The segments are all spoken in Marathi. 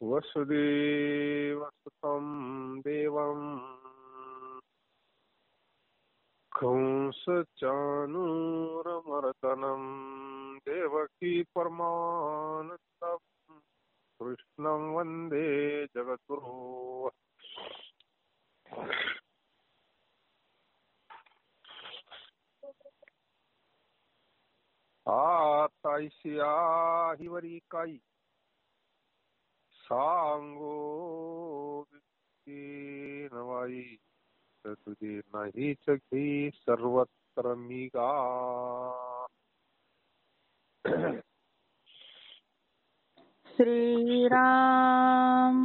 वसुदेवसुतं देवं कंसचाणूरमर्दनं देवकी परमानन्दं कृष्णं वन्दे जगद्गुरो. आताईसिया हिवरी काई सांगो नवाई तुझे नाहीच घे सर्वत्र मिगा. श्रीराम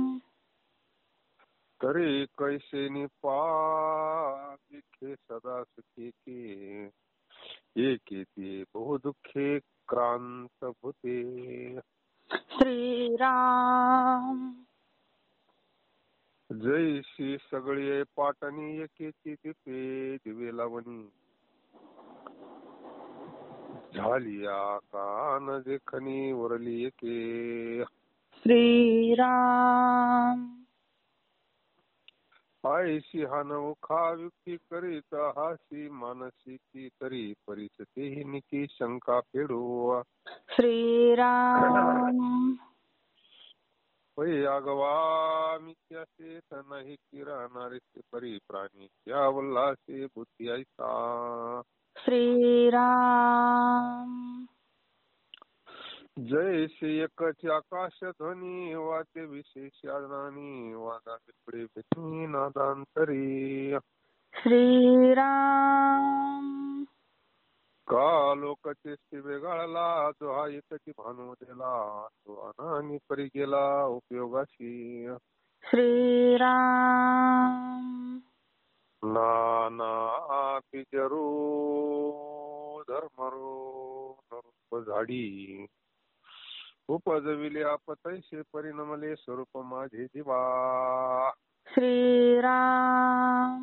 करे कैसे निपाखे सदा सुखी के एके ते बहु दुःखे क्रांत भूते. श्रीराम जैशी सगळे पाटणी एकेची दिपे दिवे लावणी झाली कान देखणी उरली एके. श्रीराम आयशी हानवखा युक्ती करीत हासी मानसिकी तरी परिस्थिती निकी शंका फेडू. श्रीराम पै आगवा मिथ्यासे नाही किराणारे परी प्राणी या उल्हासे बुद्धी ऐसा. श्रीराम जैसे एकच आकाश ध्वनी वाद्य विशेष आदानी वादा पुढे भेटणी नादांतरी. श्रीराम का लोकचे शिवे गाळला जो हा एकची भानू दिला तो अनानी परी गेला उपयोगाशी. श्रीराम नाना बिजरू धर्मरो नरूप झाडी उपजविले आपतैसे परिणमले स्वरूप माझे जीवा. श्रीराम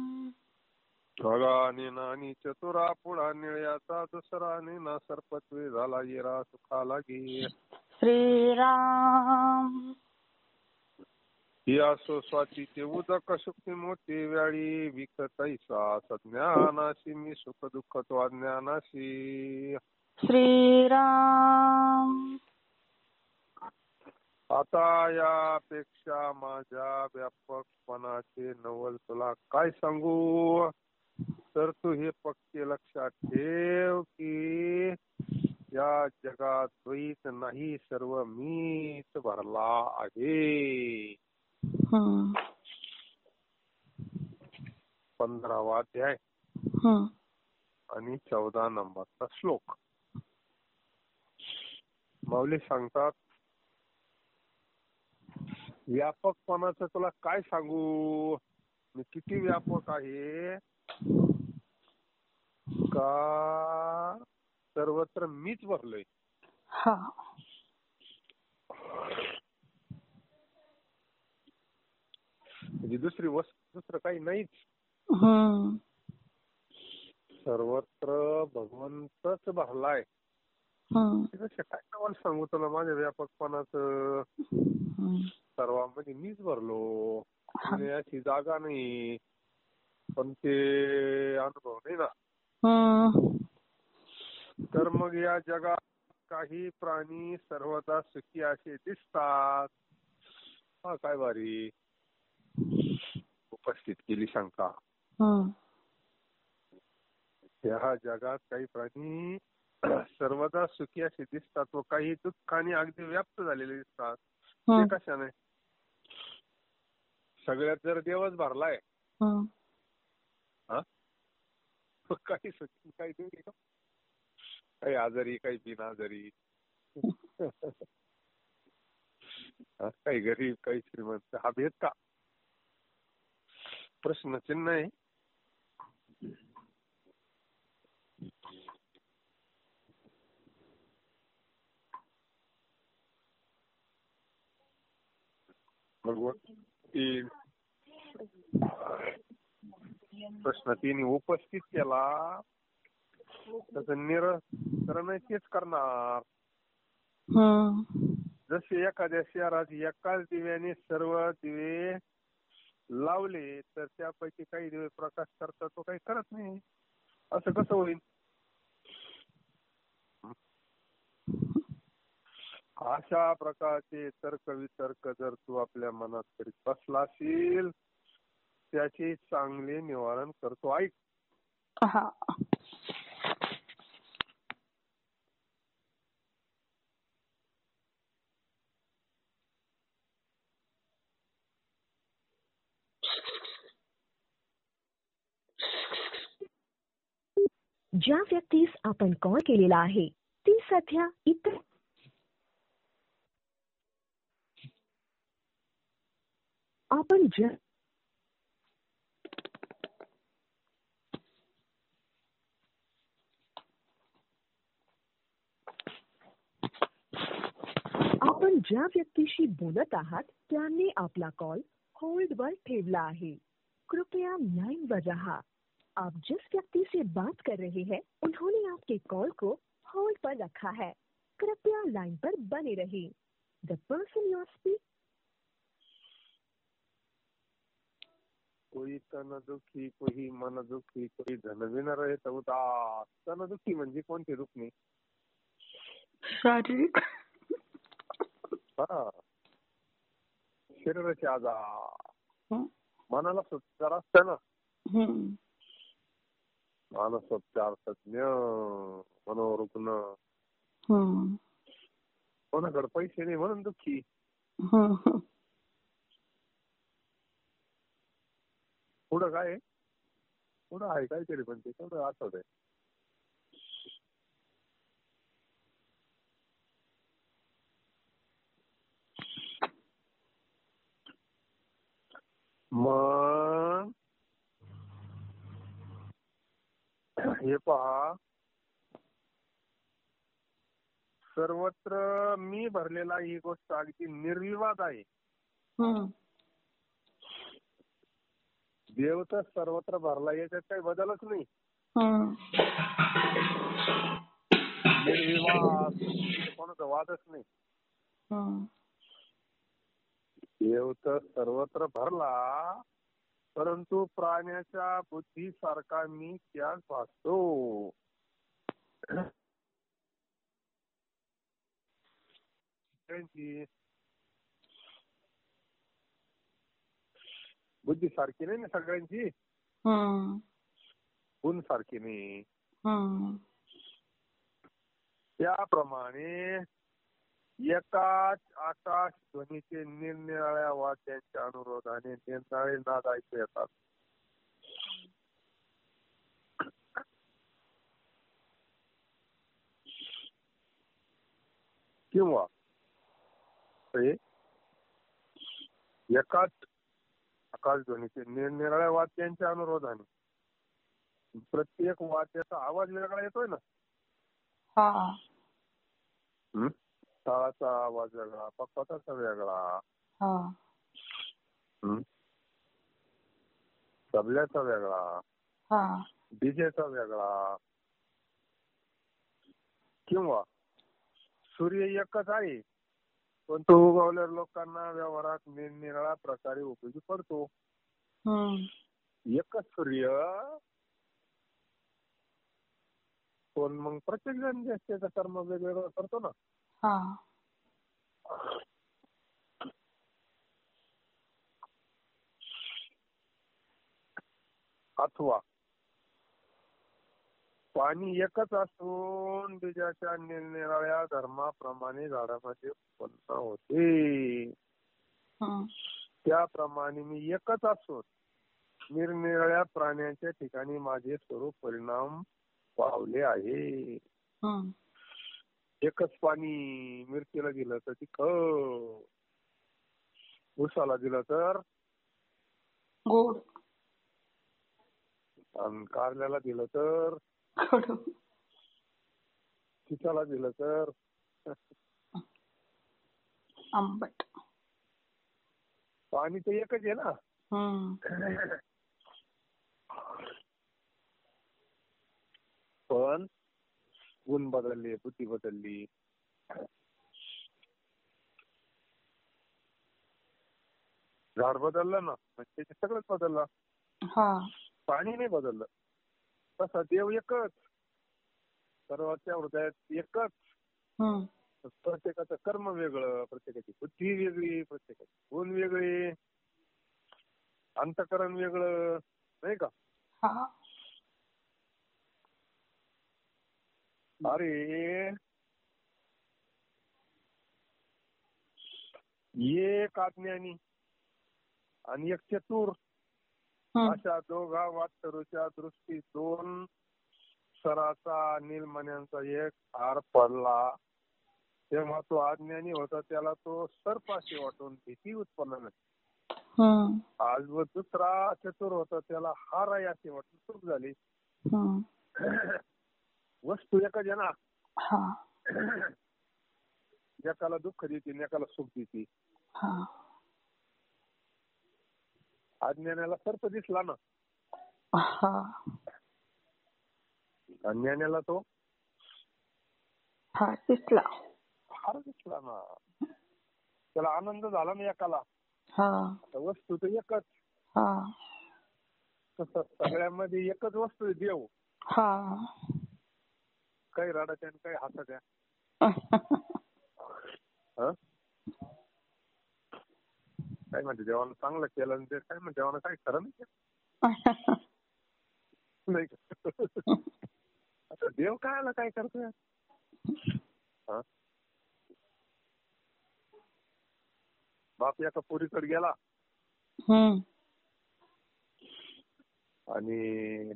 ढगाने नानी चतुरा पुढा निळ्याचा दुसरा नेना सर्पत्वे झाला येरा सुखा लागे. श्रीराम या स्वातीचे उदक शुक्ती मोठी व्याळी विक तैसा सज्ञानाशी मी सुख दुःख तो अज्ञानाशी. श्रीराम आता यापेक्षा माझ्या व्यापकपणाचे नवल तुला काय सांगू. तर तू हे पक्के लक्षात ठेव की या जगात द्वैत नाही सर्व मीच भरला आहे. 15वा अध्याय आणि 14 नंबरचा श्लोक. माऊली सांगतात व्यापकपणाचं तुला काय सांगू. मी किती व्यापक आहे का सर्वत्र मीच भरलोय. म्हणजे दुसरी वस्तू दुसरं काही नाहीच. सर्वत्र भगवंतच भरलाय. काय मला सांगू तुला माझ्या व्यापकपणाचं. सर्वांमध्ये मीच भरलो. अशी जागा नाही पण ते अनुभव नाही ना. तर मग या जगात काही प्राणी सर्वदा सुखी असे दिसतात. हा काय भारी उपस्थित केली शंका. या जगात काही प्राणी सर्वदा सुखी असे दिसतात व काही दुःखाने अगदी व्याप्त झालेले दिसतात. ते कशाने. सगळ्यात जर देवच भरलाय काही सुखी काही दुःखी काही आजारी काही बिनआजारी काही गरीब काही श्रीमंत. हा भेद का प्रश्नचिन्ह आहे. प्रश्न 3 उपस्थित केला त्याचं निराकरण तेच करणार. जसे एखाद्या शहरात एकाच दिव्याने सर्व दिवे लावले तर त्यापैकी काही दिवे प्रकाश करतात तो काही करत नाही. असं कसं होईल? अशा प्रकारचे तर्क वितर्क जर तू आपल्या मनात करीत बसला असेल त्याचे चांगले निवारण करतो. ऐक. हा. ज्या व्यक्तीस आपण कॉल केलेला आहे ती सध्या इतर आपण ज्या आपण ज्या व्यक्तीशी बोलत आहात त्यांनी आपला कॉल होल्डवर ठेवला आहे. कृपया लाइन पर रहा. आप जिस व्यक्ति से बात कर रहे हैं उन्होंने आपके कॉल को होल्ड पर रखा है. कृपया लाइन पर बने रहिए. The person you are speaking. कोई तन दुखी, कोई मन दुखी, कोई धनविन रहित उदास. तन दुखी म्हणजे कोणते दुखणे? शारीरिक. हा, शरीराचे आजार. हं. मनाला सुधार असतं ना. हं. मानसोपचार तज्ञ, मनोरुग्ण. हं. कोणाकडे पैसे नाही म्हणून दुःखी. हं. हं. पुढं काय आहे? पुढं आहे काहीतरी पण ते तेवढं आठवत आहे. मग हे पहा, सर्वत्र मी भरलेला ही गोष्ट अगदी निर्विवाद आहे. हं. देव तर सर्वत्र भरला, याच्यात काही बदलच नाही. हं. निर्विवाद, कोणाचा वादच नाही. हं. देव तर सर्वत्र भरला, परंतु प्राण्याच्या बुद्धीसारखा मी त्यात भासतो. बुद्धी सारखी नाही ना सगळ्यांची. हं. गुण सारखी नाही. हं. त्याप्रमाणे एकाच आकाश ध्वनीचे निरनिराळ्या वाद्यांच्या अनुरोधाने निरनिराळे नाद ऐकू येतात. किंवा एकाच आकाश ध्वनीचे निरनिराळ्या वाद्यांच्या अनुरोधाने प्रत्येक वाद्याचा आवाज वेगळा येतोय ना. हा. टाळाचा आवाज वेगळा, पकवाटाचा वेगळा, हा. तबल्याचा वेगळा, हा. डीजेचा वेगळा. किंवा सूर्य एकच आहे पण तो उगवल्यावर लोकांना व्यवहारात निरनिराळ्या प्रकारे उपयोगी पडतो. एकच सूर्य पण मग प्रत्येक जण त्याचं कर्म वेगवेगळं करतो ना. हा. अथवा पाणी एकच असून बीजाच्या निरनिराळ्या धर्माप्रमाणे झाडामध्ये उत्पन्न होते. त्याप्रमाणे मी एकच असून निरनिराळ्या प्राण्यांच्या ठिकाणी माझे स्वरूप परिणाम पावले आहे. एकच पाणी मिरचीला दिलं तर तिखट, उसाला दिलं तर गोड, आणि कारल्याला दिलं तर चिचाला दिलं तर आंबट. पाणी तर एकच आहे ना. पण गुण बदलले, बुद्धी बदलली. झाड बदललं ना म्हणजे ते सगळंच बदललं. हा पाणी नाही बदललं. तसा देव एकच, सर्वांच्या हृदयात एकच. हम्म प्रत्येकाचं कर्म वेगळं, प्रत्येकाची बुद्धी वेगळी, प्रत्येकाची गुण वेगळे, अंतकरण वेगळं, नाही का? हा अरे एक अज्ञानी आणि एक चतुर अशा दोघा वाटसरूच्या दृष्टी दोन सराचा नीलमण्यांचा एक हार पडला. तेव्हा तो अज्ञानी होता त्याला तो सर्पाशी वाटून भीती उत्पन्न झाली. आज व दुसरा चतुर होता त्याला हार आहे अशी वाटून सुख झाली. वस्तू एकच आहे ना. एकाला दुःख देते एकाला सुख देते. अज्ञानाला सर्प दिसला ना, अज्ञानाला तो हार दिसला. हार दिसला ना, त्याला आनंद झाला ना एकाला. वस्तू तर एकच. तसं सगळ्यामध्ये एकच वस्तू आहे देव. काही रडात्या आणि काही हसात्या. काय म्हणते देवानं चांगलं केलं आणि ते काय म्हणते देवानं काय खरं नाही केलं. नाही का? आता देव काय काय करतोय. बाप एका पोरीकडे गेला आणि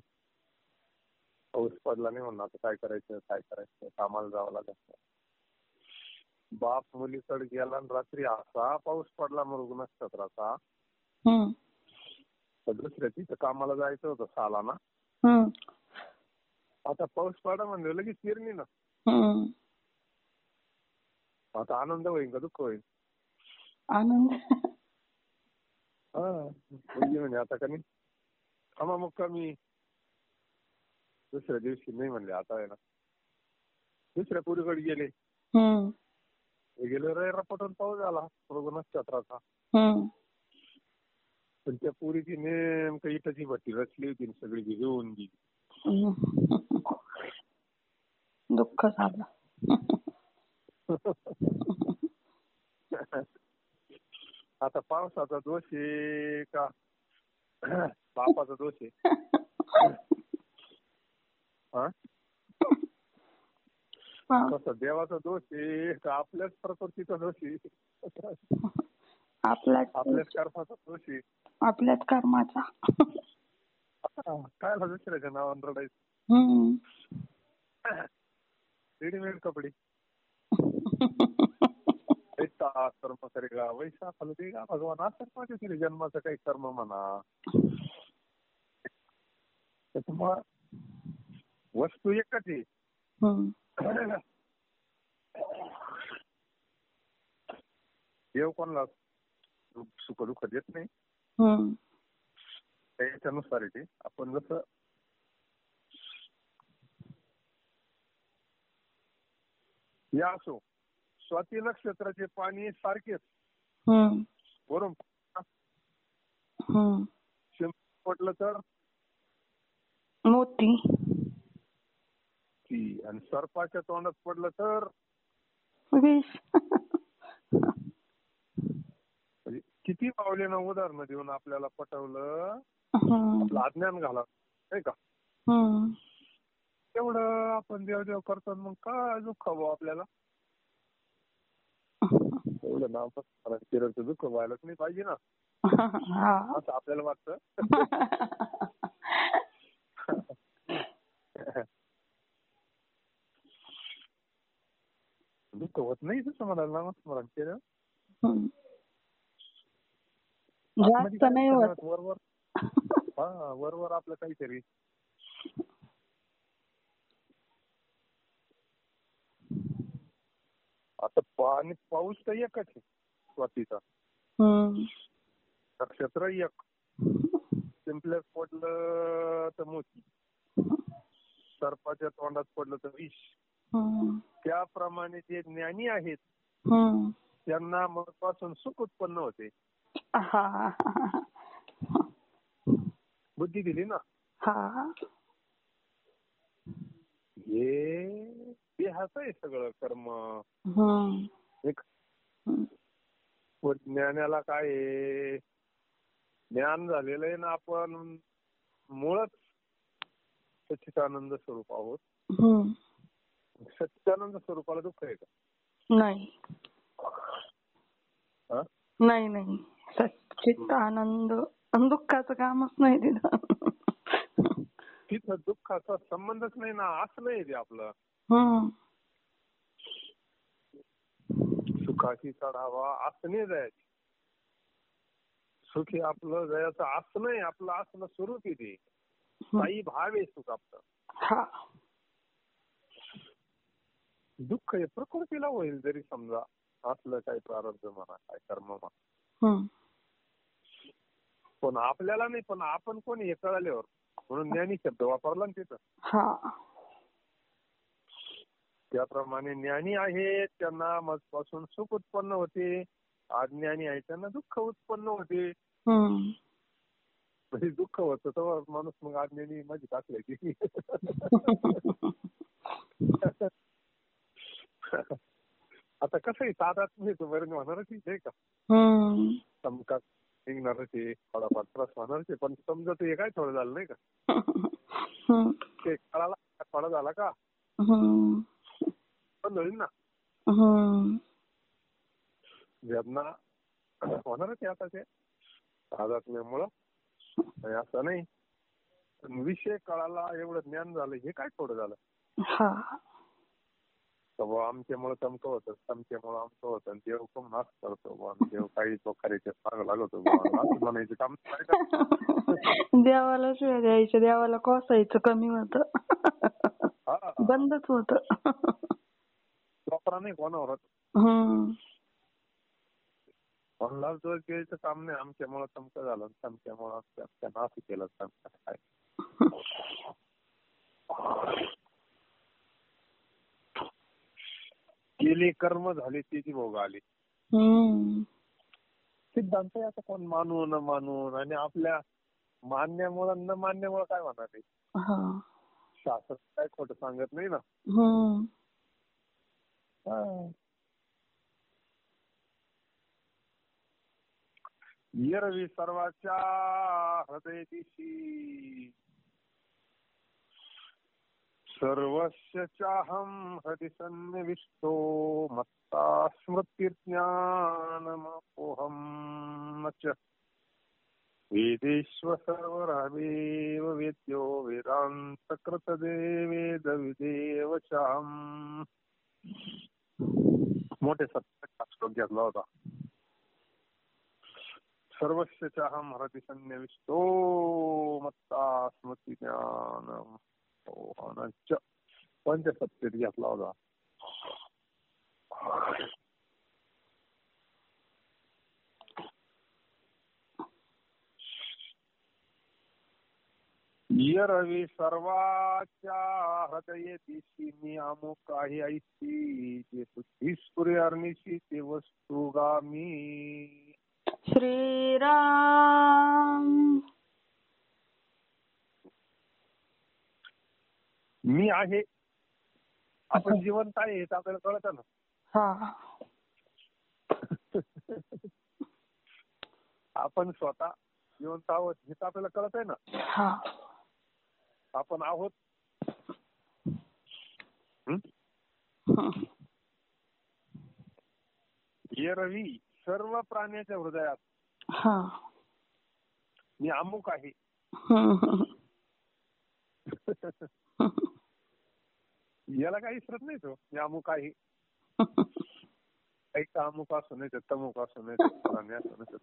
पाऊस पडला नाही म्हणून आता काय करायचं कामाला जावं लागत. बाप मुलीकडे गेला आणि रात्री असा पाऊस पडला मृग नक्षत्राचा. दुसऱ्या तिथं कामाला जायचं होतं सालाना. आता पाऊस पडा म्हणजे लगेच फिरणी ना. आता आनंद होईल का दुःख होईल? आनंद. म्हणजे आता का नाही थांबा मग कमी. दुसऱ्या दिवशी नाही म्हणले आता आहे ना. दुसऱ्या पोरीकडे गेले रपटून पाऊस झाला मृग नक्षत्राचा. पण त्या पोरीची नेमकं इटाची भट्टी रचली होती सगळी भिजवून गेली. दुःख झालं. आता पावसाचा दोष आहे का बापाचा दोष आहे? कसं देवाचा दोष आहे का आपल्याच प्रकृतीचा दोष आहे? आपल्याच कर्माचा दोष आहे. आपल्याच कर्माचा. काय दुसऱ्याच्या नावानं रडायचं. रेडीमेड कपडे. ऐसा कर्म करेगा वैसा फल देगा भगवान. असं माझ्या तरी जन्माचं काही कर्म म्हणा. त्याच्यामुळं वस्तू एकच आहे. देव कोणाला सुख दुःख देत नाही. त्याच्यानुसार येते. आपण जसं या असो स्वाती नक्षत्राचे पाणी सारखेच वरून पडलं तर मोती आणि सर्पाच्या तोंडात पडलं तर विष. म्हणजे किती पावलेनं उदाहरणं देऊन आपल्याला पटवलं आपलं अज्ञान घाला नाही का. तेवढं आपण देव करतो मग काय दुःख हवं आपल्याला. एवढं नाव चिरडचं दुःख व्हायलाच नाही पाहिजे ना असं आपल्याला वाटतं. दुःख होत नाही तसं म्हणाल ना स्मरण केलं. वरवर वरवर आपलं काहीतरी आता पाणी पाऊस तर एकच आहे स्वातीचा. नक्षत्र एक. सिंपलेस पडलं तर मोती, सर्पाच्या तोंडात पडलं तर विष. त्याप्रमाणे जे ज्ञानी आहेत त्यांना मनापासून सुख उत्पन्न होते. हा बुद्धी दिली ना. हा हे देहाचं आहे सगळं कर्म. एक ज्ञानाला काय आहे, ज्ञान झालेलं आहे ना, आपण मुळच सच्चिदानंद स्वरूप आहोत. सच्चिदानंद स्वरूपाला दुःख आहे का? नाही नाही नाही, सच्चित आनंद दुःखाचं कामच नाही तिथं. तिथं दुःखाचा संबंधच नाही ना, असं नाही ते आपलं. सुखाची चढावा असं नाही जायचं. सुखी आपलं जायचं असं नाही, आपलं असलं स्वरूप आहे ते. काही भाव आहे सुख आपलं. दुःख हे प्रकृतीला होईल जरी समजा असलं काही प्रारब्ध म्हणा, काय कर्म म्हणा, पण आपल्याला नाही. पण आपण कोणी हे कळल्यावर म्हणून ज्ञानी शब्द वापरला ना तिथं. त्याप्रमाणे ज्ञानी आहेत त्यांना मजपासून सुख उत्पन्न होते, अज्ञानी आहे त्यांना दुःख उत्पन्न होते. म्हणजे दुःख होतं तर माणूस मग अज्ञानी माझी टाकल्याची. आता कसं आहे, तादात मी बरं होणारच आहे का, समका निघणारच आहे, थोडाफार त्रास होणारच आहे. पण समजा हे काय थोडं झालं नाही का, ते कळाला थोडा झाला का बंद होईल ना. वेदना होणारच आहे आता ते तादात्म्यामुळं. असं नाही, विषय कळाला, एवढं ज्ञान झालं, हे काय थोडं झालं. आमच्यामुळे तमकं होतं, तमक्यामुळे आमचं होतं, देव पण नाश करतो, देव काही चोखारीचे सांग लागतो असं म्हणायचं काम. देवाला शिवाय द्यायचं, देवाला कोसायचं कमी होत, बंदच होत. वापरा नाही कोणावर, कोणाला जो द्यायचं काम नाही. आमच्यामुळे तमकं झालं, तमक्यामुळे त्यांना असं केलं, काय केले कर्म झाले त्याची भोग आली. सिद्धांत आता कोण मानू न मानून, आणि आपल्या मान्यामुळं न मान्यामुळं काय होणार आहे. शास्त्र काय खोटं सांगत नाही ना. येरवी सर्वाच्या हृदय दिशी सर्वस्य चाहं हृदि सन्निविष्टो मत्ता स्मृतिर्ज्ञानमपोहं न च वेदेष्व सर्वरामेव वेद्यो वेदान्तकृतदे वेदविदेव चाहं. मोठे सत्य श्लोक घेतला होता. सर्वस्य चाहं हृदि सन्निविष्टो मत्ता स्मृतिज्ञानम पंचसत्तेत घेतला होता. रवी सर्वाच्या हृदय दिशी मी अमुक आहे ऐसी, जे बुद्धीस्फुरे अर्निशी ते वस्तुगामी. श्रीराम. मी आहे, आपण जिवंत आहे हे आपल्याला कळतं ना. आपण स्वतः जिवंत आहोत हे तर आपल्याला कळत आहे ना. आपण आहोत. ये रवी सर्व प्राण्याच्या हृदयात मी अमुक आहे. याला काही विसरत नाही तो, मी अमुक आहे. एक अमुक असू नाही, तमुक असू नाही, प्राणी असू नाही,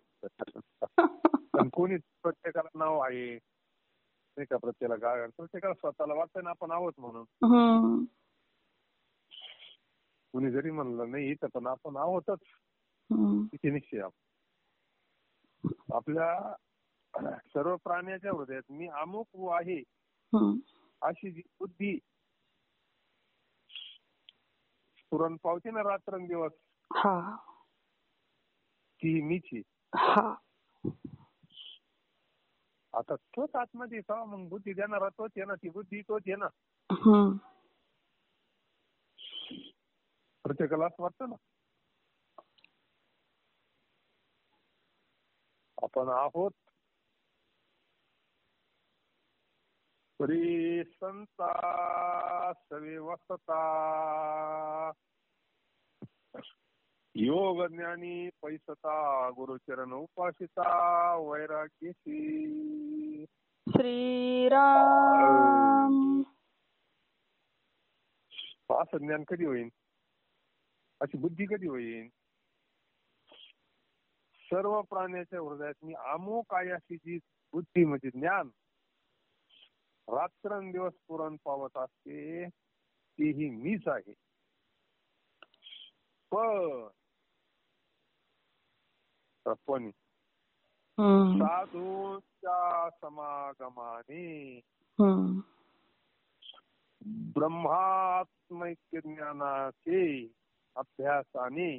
पण कोणी प्रत्येकाला नाव आहे नाही का, प्रत्येकाला स्वतःला वाटतं ना आपण आहोत म्हणून. कुणी जरी म्हणलं नाही तर पण आपण आहोतच किती निश्चय. आपल्या सर्व प्राण्याच्या हृदयात मी अमुक आहे अशी जी बुद्धी स्फुरण पावते ना रात्रंदिवस, ती मीची. आता तोच आतमध्ये का मग बुद्धी देणारा तोच आहे ना, ती बुद्धी तोच आहे ना. प्रत्येकाला असं वाटतं ना. आपण आहोत परी संता सवे वसता योग ज्ञानी पैसता गुरुचरण उपासिता वैराग्यशी श्रीराम. असं ज्ञान कधी होईल? अशी बुद्धी कधी होईल? सर्व प्राण्याच्या हृदयात मी अमुक आहे अशी जी बुद्धी म्हणजे ज्ञान रात्रंदिवस पुरण पावत असते तीही मीच आहे. पण साधूच्या समागमाने ब्रह्मात्मैक्य ज्ञानाचे अभ्यासाने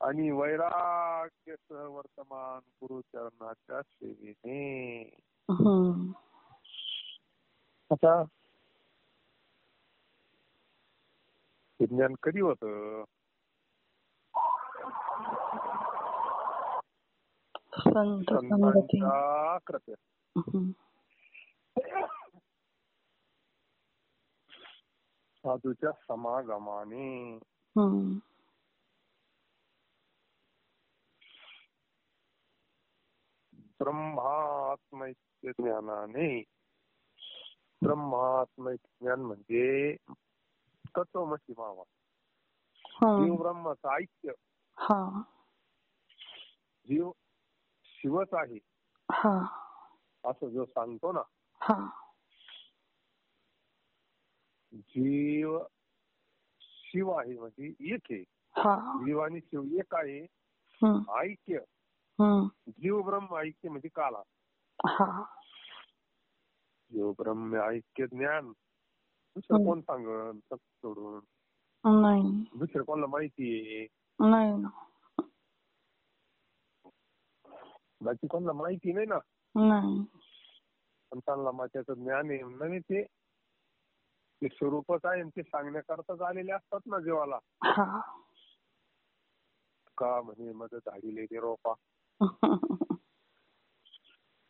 आणि वैराग्य वर्तमान गुरुचरणाच्या सेवेने. आता ज्ञान कधी होत? संतांच्या कृपेत, साधूच्या समागमाने. ब्रह्मात्मैक्य ज्ञानाने. ब्रह्मात्मैक्य ज्ञान म्हणजे तत्वमसी भावा, जीव ब्रह्माचं ऐक्य. जीव शिवच आहे असं जो सांगतो ना, जीव शिव आहे म्हणजे एक आहे. जीव आणि शिव एक आहे. ऐक्य जीव ब्रह्म ऐक्य म्हणजे काला. जीव ब्रह्म ऐक्य ज्ञान दुसरं कोण सांगल सोडून? दुसरं कोणाला माहितीये? बाकी कोणाला माहिती नाही ना. पण त्यांना त्याचं ज्ञान आहे म्हणजे ते स्वरूपच आहे. ते सांगण्याकरताच आलेले असतात ना जीवाला. का म्हणे मग झाडीले ते रोपा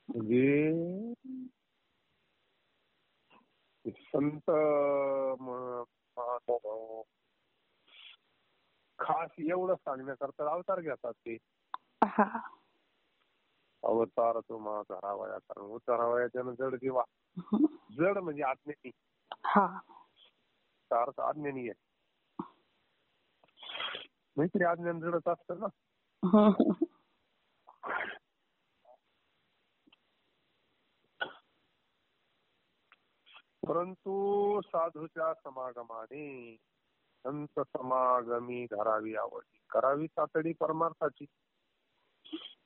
म्हणजे संत खास एवढं सांगण्याकरता अवतार घेतात ते. अवतार तुम्हा धरावया, कारण उतारावया त्यानं जड जीवा. जड म्हणजे आज्ञानी, अर्थ आज्ञानी आहे. मैत्री अज्ञान जडच असतं ना. परंतु साधूच्या समागमाने संत समागमी धरावी आवडी, करावी तातडी परमार्थाची.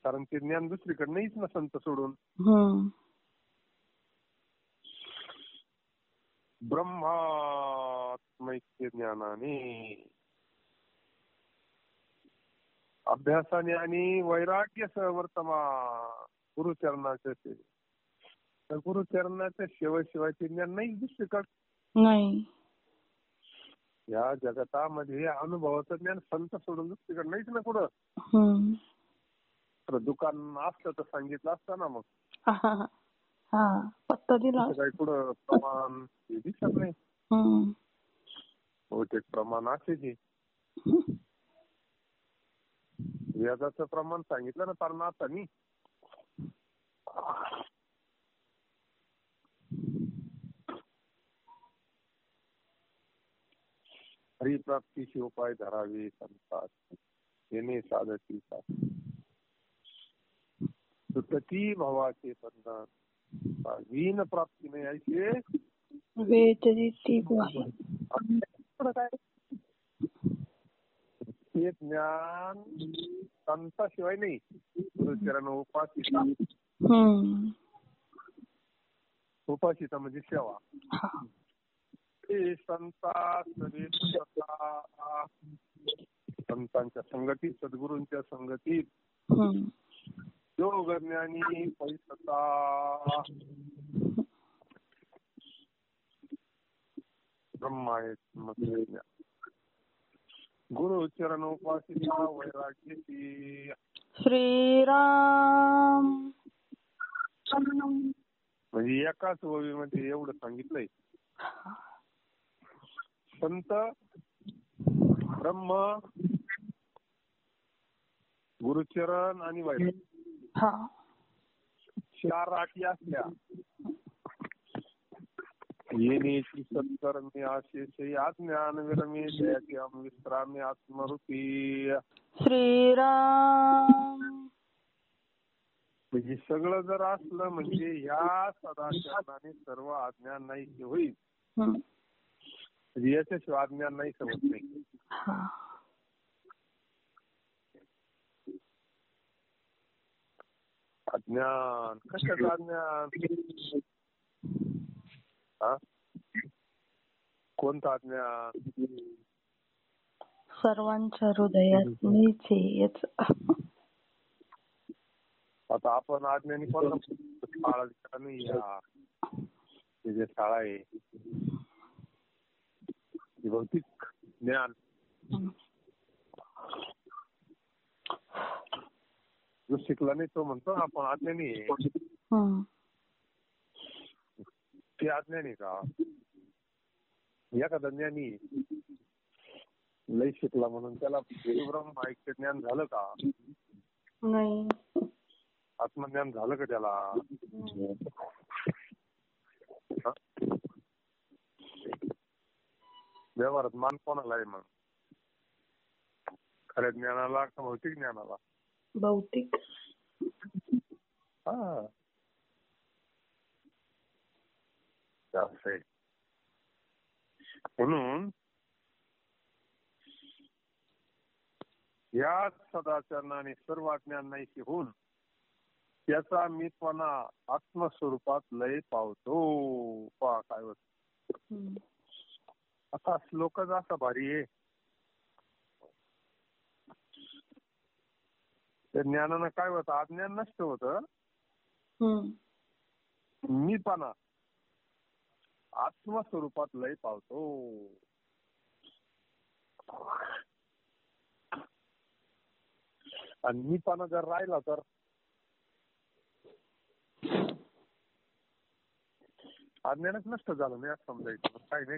कारण ते ज्ञान दुसरीकडे नाहीच ना संत सोडून. ब्रह्मात्मैक्य ज्ञानाने, अभ्यासाने आणि वैराग्य वर्तमान गुरुचरणाच्या सेवे. तर गुरुचरणाच्या शिवाशिवायचे ज्ञान नाही दुसरीकडे. नाही. या जगतामध्ये अनुभवाचं ज्ञान संत सोडून दुसरीकडे नाहीच ना कुठं. दुकान असतं तर सांगितलं असतं ना. मग पत्ता दिला काही पुढं प्रमाण दिसत नाही. बहुतेक प्रमाण असेच. व्याजाचं प्रमाण सांगितलं ना परमार्थानी. हरिप्राप्तीचे उपाय धरावे संतात, येणे साधती सुतती भवाचे बंधन, वीन प्राप्ती नाही ऐसे वेदरीती. हे ज्ञान संताशिवाय नाही. गुरुचरण उपासिता. उपासिता म्हणजे सेवा. संता संतांच्या संगतीत, सद्गुरूंच्या संगतीत योग ज्ञानी पैसता ब्रह्माय गुरु चरण उपासिता वैराग्यची. श्रीराम. म्हणजे एकाच ओळीमध्ये एवढं सांगितलंय. संत, ब्रह्म, गुरुचरण आणि वैराग्य, 4 अटी असल्या. येण्याची सत्कर्मी आशेषी अज्ञान विरमी दयाची विश्रामी आत्मरूपी. श्रीराम. म्हणजे सगळं जर असलं म्हणजे ह्या सदाचाराने सर्व अज्ञान नाही होईल. म्हणजे याच्याशिवाय अज्ञान नाही समजत नाही. अज्ञान कशाचं अज्ञान? कोणतं अज्ञान? सर्वांच्या हृदयात मीच आहे याच. आता आपण अज्ञानी कोण? शाळा नाही, जे शाळा आहे भौतिक ज्ञान. जो शिकला नाही तो म्हणतो आपण अज्ञानी आहे. ते अज्ञानी का? एखादा ज्ञानी लय शिकला म्हणून त्याला ब्रह्म ऐक्य ज्ञान झालं का? नाही. आत्मज्ञान झालं का त्याला? व्यवहारात मान कोणाला आहे मग? खऱ्या ज्ञानाला का भौतिक ज्ञानाला? भौतिक. म्हणून या सदाचरणाने सर्व अज्ञान नाहीसे होऊन त्याचा मीपणा आत्मस्वरूपात लय पावतो. पहा काय होत. आता श्लोकच असा भारी आहे. त्या ज्ञानानं काय होतं? अज्ञान नष्ट होतं. मीपणा आत्मस्वरूपात लय पावतो. आणि मीपणा जर राहिला तर अज्ञानच नष्ट झालं नाही असं समजायचं. काय नाही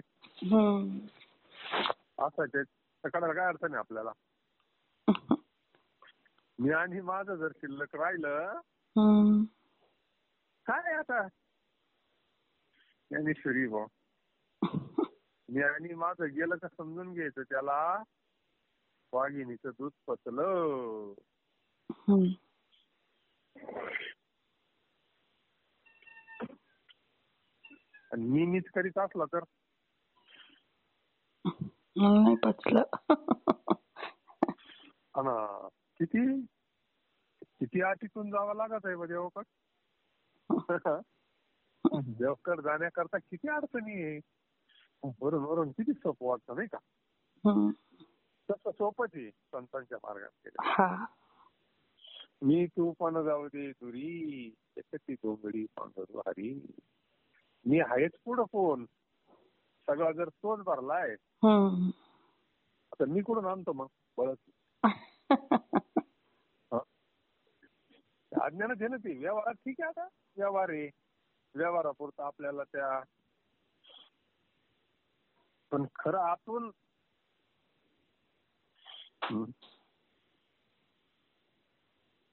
असं त्याला काय अर्थ नाही आपल्याला. मी आणि माझं जर शिल्लक राहिलं काय आता ज्ञानेश्वरी भाऊ. मी आणि माझं गेलं का समजून घ्यायचं त्याला वाघिणीचं दूध पचलं. आणि मीच करीत असला तर नाही पचलं. किती किती आटीतून जावं लागत आहे देवकड. देवकड जाण्याकरता किती अडचणी आहे. वरून वरून किती सोपं वाटतं नाही का? तसं सोपंच आहे संतांच्या मार्गात. मी तू पण जाऊ दे दुरी त्याची डोंगरी पांघरू हरी. मी आहेच पुढं कोण? सगळा जर तोच भरलाय आता मी कुठून आणतो मग बळच? अज्ञानच आहे ना ती. व्यवहारात ठीक आहे. आता व्यवहार आहे, व्यवहारापुरतं आपल्याला त्या. पण खरं आतून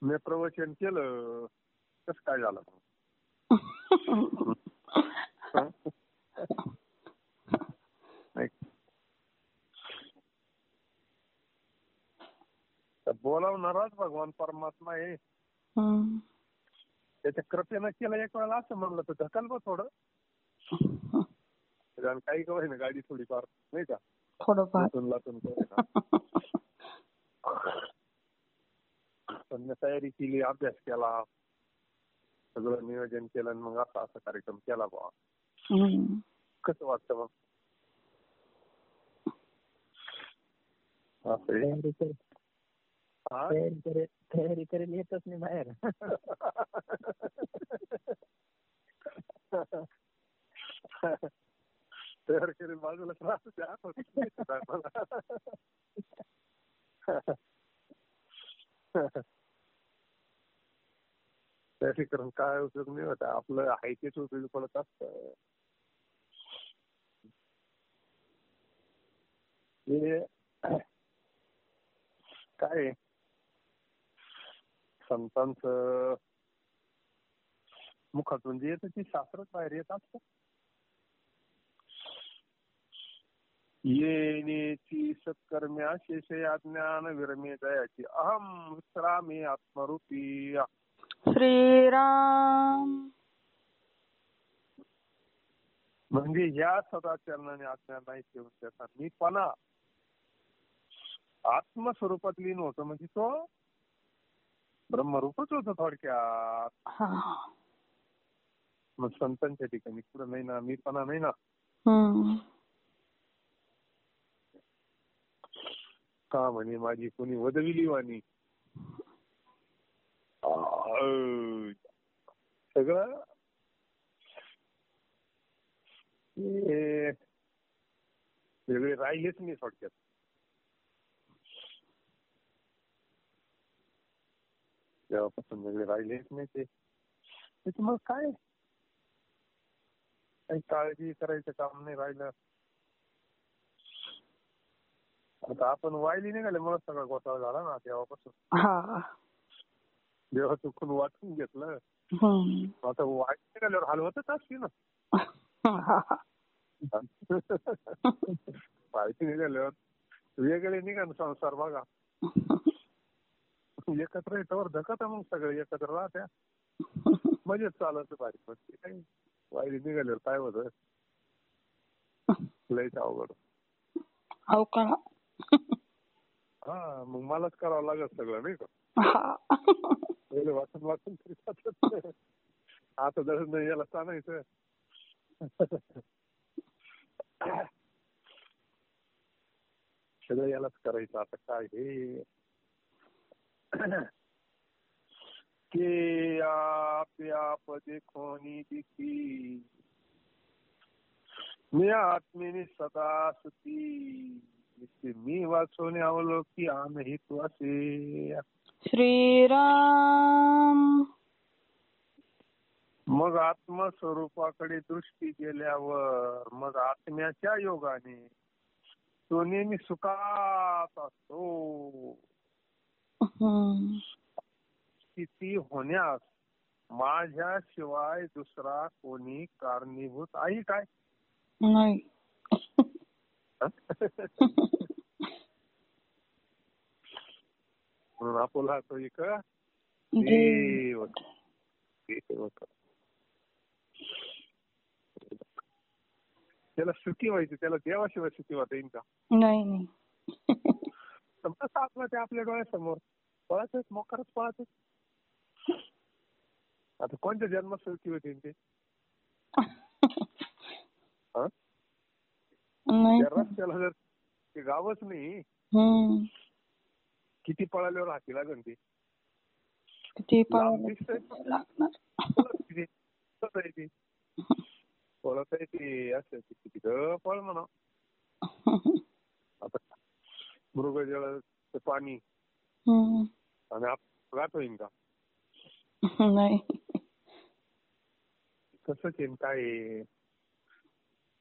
मी प्रवचन केलं कसं काय झालं? बोलावणाराच भगवान परमात्मा आहे. त्याच्या कृपेनं केलं. एक वेळेला असं म्हणलं तर ढकल बघ थोडं. काही कवय ना गाडी थोडीफार नाही का लातून तयारी केली, अभ्यास केला, सगळं नियोजन केलं आणि मग असा कार्यक्रम केला बा. कसं वाटतं मग? असं तयारी करेल येतच नाही बाहेर. तयार करेल बाजूला तयारी करून काय उपयोग नाही होता. आपलं आहे तेच उपयोग पडत असत. काय संतांचं मुखातून जे येतं ते शास्त्रच बाहेर येत असत. येण्याची सत्कर्म्या शेषया ज्ञान विरमे दयाची अहम विश्रामी आत्मरूपी. श्रीराम. म्हणजे ह्या सदाचरणाने आज्ञा नाही ठेवून त्याचा मीपणा आत्मस्वरूपात लीन होतं. म्हणजे तो ब्रह्मरूपच होतं थोडक्यात. मग संतांच्या ठिकाणी पुढे नाही ना, मीपणा नाही ना. का म्हणे माझी कोणी वदविली वाणी. सगळं वेगळे राहिलेच नाही थोडक्यात. जेव्हापासून वेगळे राहिलेच नाही ते त्याच्यामुळे काय काही काळजी करायचं काम नाही राहिलं. आता आपण वायली निघाल्यामुळे सगळा घोटाळा झाला ना तेव्हापासून. जेव्हा चुकून वाटून घेतलं आता वाईट निघाल्यावर हलवतच असते ना. वाईट निघाल्यावर वेगळे निघा संसार बघा. एकत्र येतावर धकत मग सगळे एकत्र राहत्या मजेत चालत भारी. पण ते काही वाईट निघाल्यावर काय होत लयच अवघड. हा मग मलाच करावं लागत सगळं नाही का. पहिले वाचून वाचून तरी आता जर नाही याला सांगायचं. सगळं यालाच करायचं. आता काय हे के आप देखोनी दिखी मी आत्मेने सदा सुखी मी वाचवणे अवलोकी आम्ही तू असे. श्रीराम. मग आत्मस्वरूपाकडे दृष्टी गेल्यावर मग आत्म्याच्या योगाने तो नेहमी सुखात असतो. स्थिती होण्यास माझ्याशिवाय दुसरा कोणी कारणीभूत आहे काय. नाही. म्हणून आपोला तो एक त्याला सुखी व्हायची. त्याला देवाशिवाय सुखी होता येईल का. नाही. कसं आपलं ते आपल्या डोळ्यासमोर पळतच मोकारच पळतच. आता कोणत्या जन्मात सुखी होते ते. रस्त्याला जर ते गावच नाही किती पळाल्यावर हाती लागेल ते. पळत आहे ते असं किती पळ म्हणा. आता मृगजळाचं पाणी आणि अपघात होईन का. नाही. कसंच येईन काय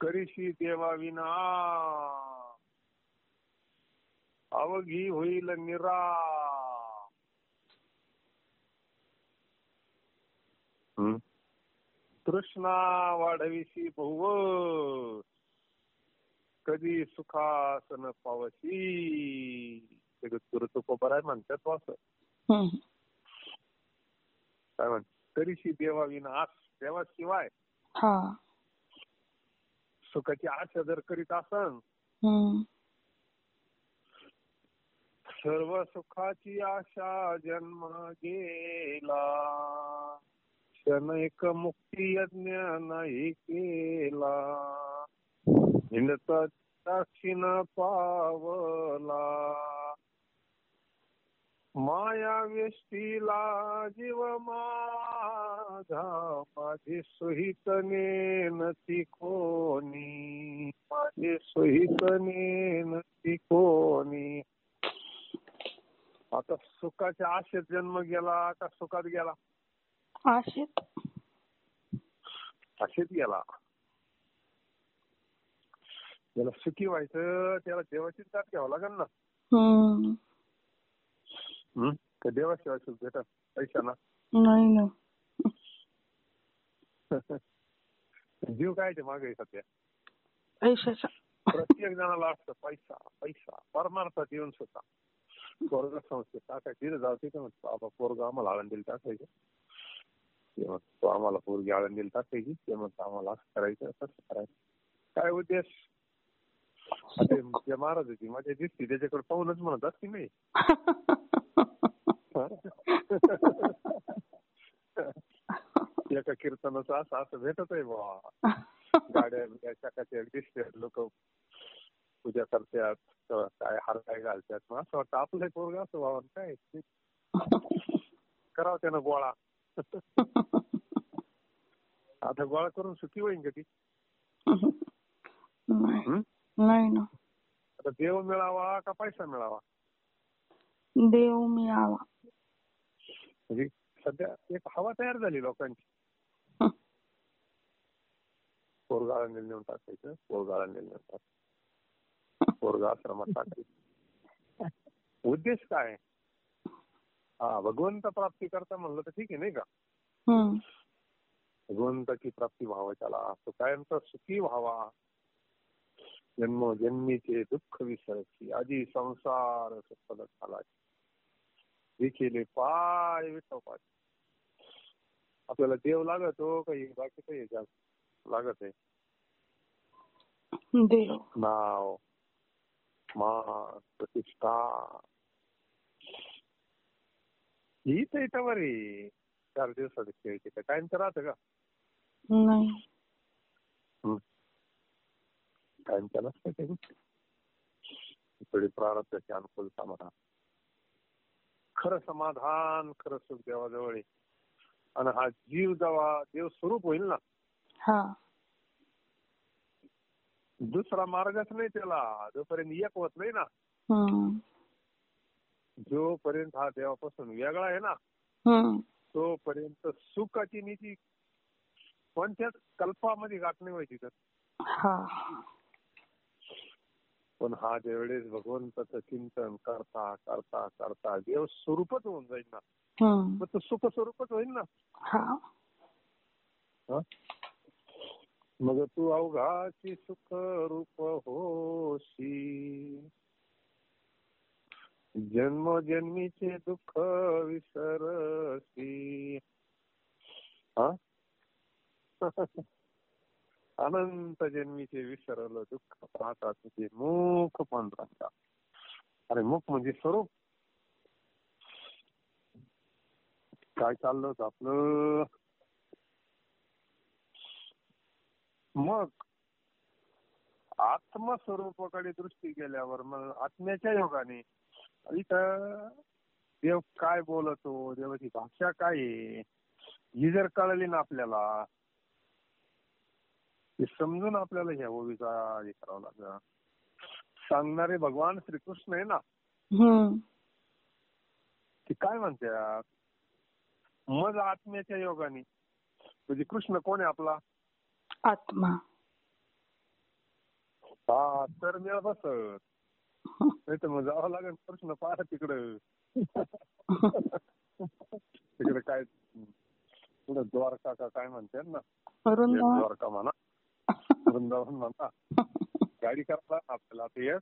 करीशी देवा विना अवघी होईल निरा. कृष्णा वाढविशी बहु कधी सुखासन पावशी. तुकोबर आहे म्हणतात असं काय म्हणत. करीशी देवा विना देवाशिवाय सुखाची आशा जर करीत असन सर्व सुखाची आशा जन्म गेला क्षण एक मुक्ती यज्ञ नाही केला हिंडता दाक्षिण पावला वेष्टीला जीव माझा, माझे सोहित नेनती कोणी, माझे सोहित नेनती कोणी. आता सुखाच्या आशेत जन्म गेला का सुखात गेला? आशेत. आशेत गेला. त्याला सुखी व्हायचं, त्याला देवाचीच दाट घ्यावं लागेल ना. का देवाशिवाय सुख भेटत पैशाना? नाही ना. जीव काय ते मागे सध्या पैशाचा. प्रत्येक जणाला असतं पैसा पैसा, परमार्थात येऊन सुद्धा पोरगा संस्थेत टाकायची, तिथे जाऊ तिथे म्हणतो बाबा पोरगा आम्हाला आळंदीला टाकायचं, ते म्हणतो आम्हाला पोरगी आळंदीला टाकायची, ते म्हणतो आम्हाला असं करायचं तसं करायचं. काय उद्देश? आता महाराजाची माझ्या दिसती त्याच्याकडे पाहूनच म्हणत असती नाही. एका कीर्तनाचं असं असं भेटत आहे बा, गाड्या चाकाचे दिसते, लोक पूजा करतात, काय हार काय घालतात. मग असं वाटतं आपलं पोरग असं व्हावं काय करावं त्यानं गोळा. आता गोळा करून सुखी होईन का ती? नाही ना. आता देव मिळावा का पैसा मिळावा? देव मिळावा. म्हणजे सध्या एक हवा तयार झाली लोकांची. पोरगाळा नेऊन टाकायचं, पोरगाळा नेऊन टाकायचं, पोरगा आश्रमात टाकायचं. उद्देश काय? हा, भगवंत प्राप्ती करता म्हणलं तर ठीक आहे नाही का? भगवंताची प्राप्ती व्हावं, त्याला तो कायमचा सुखी व्हावा, जन्मजन्मीचे दुःख विसरायची, आधी संसार सुखद झाला, विखेले पाय विठोबा. आपल्याला देव लागतो काही बाकी काही लागत आहे? देव, नाव, मान, प्रतिष्ठा, ही तर याच्यावर आहे. 4 दिवसात खेळते का कायमचं राहतं का? नाही. कायमच्या नसतं ते. थोडी प्रारब्धाची अनुकूलता म्हणा. खरं समाधान, खरं सुख देवाजवळ आहे. आणि हा जीव जेव्हा देव स्वरूप होईल ना, दुसरा मार्गच नाही त्याला, जोपर्यंत एक होत नाही ना, जोपर्यंत हा देवापासून वेगळा आहे ना, तोपर्यंत सुखाची नीती कोणत्याच कल्पामध्ये गाठ नाही व्हायची तर. पण हा ज्यावेळेस भगवंताचं चिंतन करता करता करता देव स्वरूपच होऊन जाईल ना, मग तो सुख स्वरूपच होईल ना. मग तू अवघाची सुख रूप होशी, जन्मजन्मीचे दुःख विसरसी. अनंत जन्मीचे विसरलं दुःख पाहता तुझे मुख पण राहता. अरे मुख म्हणजे स्वरूप. काय चाललं होतं आपलं? मग आत्मस्वरूपाकडे दृष्टी गेल्यावर मग आत्म्याच्या योगाने इथं देव काय बोलतो, देवाची भाषा काय आहे, ही जर कळली ना आपल्याला, ते समजून आपल्याला ह्या ओवीचा हे करावं लागलं. सांगणारे भगवान श्रीकृष्ण आहे ना, ते काय म्हणतात, मग आत्म्याच्या योगाने. म्हणजे कृष्ण कोण आहे आपला? आत्मा. हा, तर मिळ बसत नाही तर मग जावं लागेल कृष्ण पाहा तिकडं. तिकडे काय पुढे द्वारका का काय म्हणतात ना, द्वारका म्हणा, वृंदावन म्हणा, गाडी करता आपल्याला ते येत.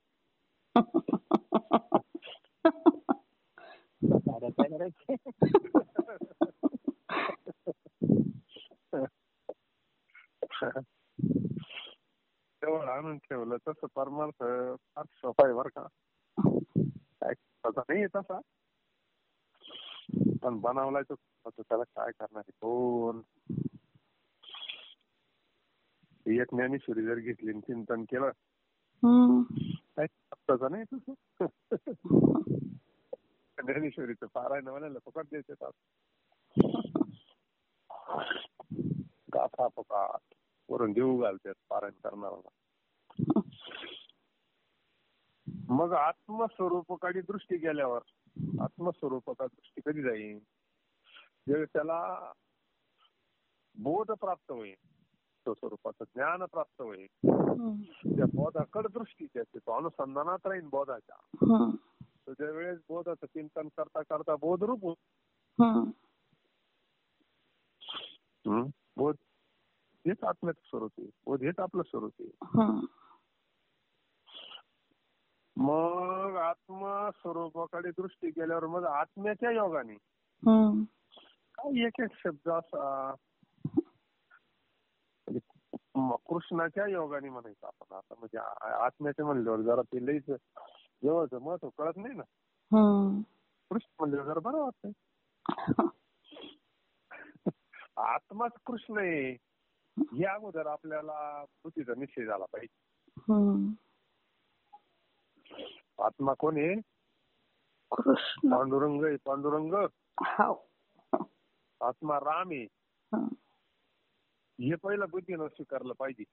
तेवढं आणून ठेवलं तसं परमार्थ फार सोपा आहे बरं का. काय तसा नाही तसा, पण बनवलाय तो त्याला काय करणार आहे कोण. एक ज्ञानेश्वरी जर घेतली चिंतन केलं, काय तसं नाही तसं. ज्ञानेश्वरीचं पारायण म्हणायला फुकट द्यायचे गाथा फुकट वरून देऊ घालतात पारायण करणाऱ्याला. मग आत्मस्वरूपाकडे दृष्टी गेल्यावर आत्मस्वरूपाकडे दृष्टी कधी जाईल? जे त्याला बोध प्राप्त होईल, स्वरूपाचं ज्ञान प्राप्त होईल, त्या बोधाकडे दृष्टी द्यायची, तो अनुसंधानात राहील बोधाच्या. ज्या वेळेस बोधाचं चिंतन करता करता बोधरूप बोध हेच आत्म्याचं स्वरूप आहे, बोध हेच आपलं स्वरूप आहे. मग आत्मस्वरूपाकडे दृष्टी गेल्यावर मग आत्म्याच्या योगाने काय एक एक शब्द असा कृष्णाच्या योगाने म्हणायचं आपण आता. म्हणजे आत्म्याच्या म्हणल्यावर जरा ते लईच जवळचं महत्व कळत नाही ना. कृष्ण म्हणल्यावर जरा बरं वाटतंय. आत्माच कृष्ण आहे या अगोदर आपल्याला बुद्धीचा निश्चय झाला पाहिजे. आत्मा कोण आहे? कृष्ण. पांडुरंग आहे. पांडुरंग आत्मा राम आहे हे पहिलं बुद्धीनं स्वीकारलं पाहिजे.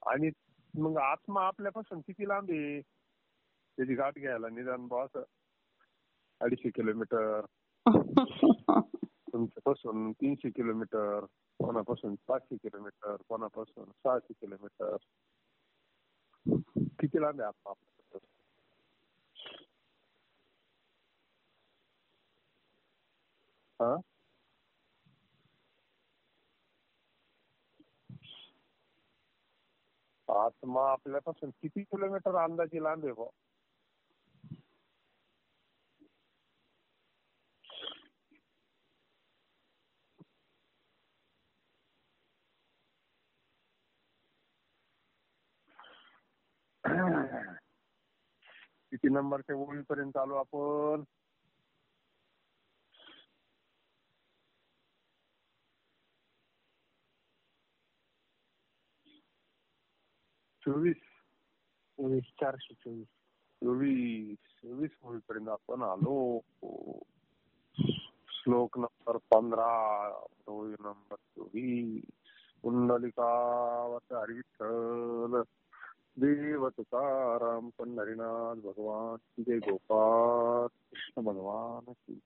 आणि मग आत्मा आपल्यापासून किती लांब आहे त्याची गाठ घ्यायला निदान बॉस 250 किलोमीटर, तुमच्यापासून 300 किलोमीटर, कोणापासून 500 किलोमीटर, कोणापासून 600 किलोमीटर, किती लांब आहे आत्मा आपल्यापासून? आत्मा आपल्यापासून किती किलोमीटर अंदाजे लांब आहे? किती नंबरच्या ओळीपर्यंत आलो आपण? 24 ओळीपर्यंत आपण आलो. श्लोक नंबर 15, ओळी नंबर 24. पुंडलिकावत हरिविठ्ठल देव तुकाराम पंढरीनाथ भगवान जय गोपाळ कृष्ण भगवान की.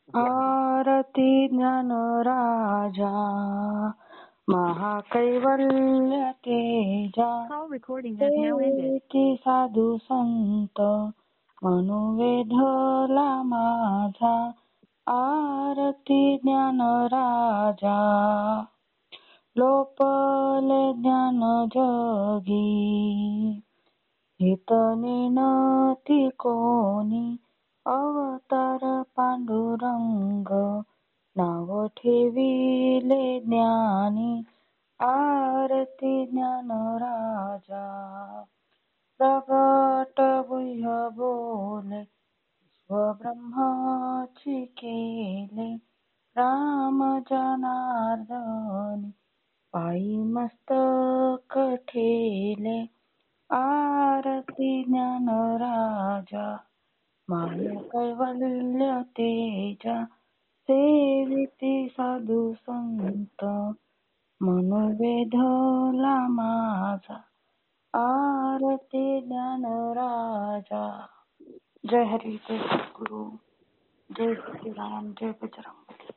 आरती ज्ञान राजा महाकैवल्य तेजा तेती साधू संत मनोवेधला माझा. आरती ज्ञान राजा लोपले ज्ञान जगी हितने नती कोणी. अवतार पांडुरंग नाव ठेविले ज्ञानी. आरती ज्ञान राजा प्रगट गुह्य बोले स्वब्रह्माची केले. राम जनार्दनी पायी मस्तक ठेले. आरती ज्ञान राजा माय कैवल्य तेजा सेविती साधू संत मनोवेधला माझा. आरती ज्ञान राजा. जय हरी, जय सद्गुरु, जय श्रीराम, जय बजरंग.